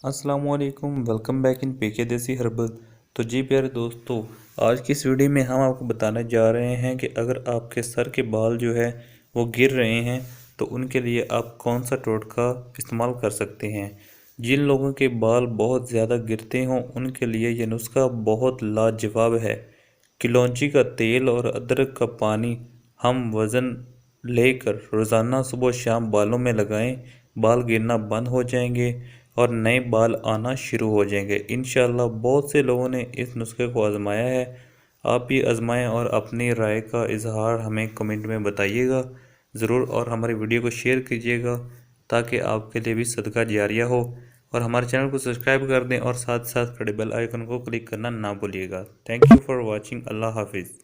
अस्सलामुअलैकुम, welcome back in पीके देसी herbal. तो जी प्यारे दोस्तों, आज की इस वीडियो में हम आपको बताने जा रहे हैं कि अगर आपके सर के बाल जो है वो गिर रहे हैं तो उनके लिए आप कौन सा टोटका इस्तेमाल कर सकते हैं। जिन लोगों के बाल बहुत ज़्यादा गिरते हों उनके लिए यह नुस्खा बहुत लाजवाब है। किलौंजी का तेल और अदरक का पानी हम वज़न लेकर रोज़ाना सुबह शाम बालों में लगाएं, बाल गिरना बंद हो जाएंगे और नए बाल आना शुरू हो जाएंगे। इंशाल्लाह बहुत से लोगों ने इस नुस्खे को आजमाया है। आप भी आजमाएं और अपनी राय का इजहार हमें कमेंट में बताइएगा ज़रूर, और हमारी वीडियो को शेयर कीजिएगा ताकि आपके लिए भी सदका जारिया हो। और हमारे चैनल को सब्सक्राइब कर दें और साथ साथ खड़े बेल आइकन को क्लिक करना ना भूलिएगा। Thank you for watching. अल्लाह हाफिज़।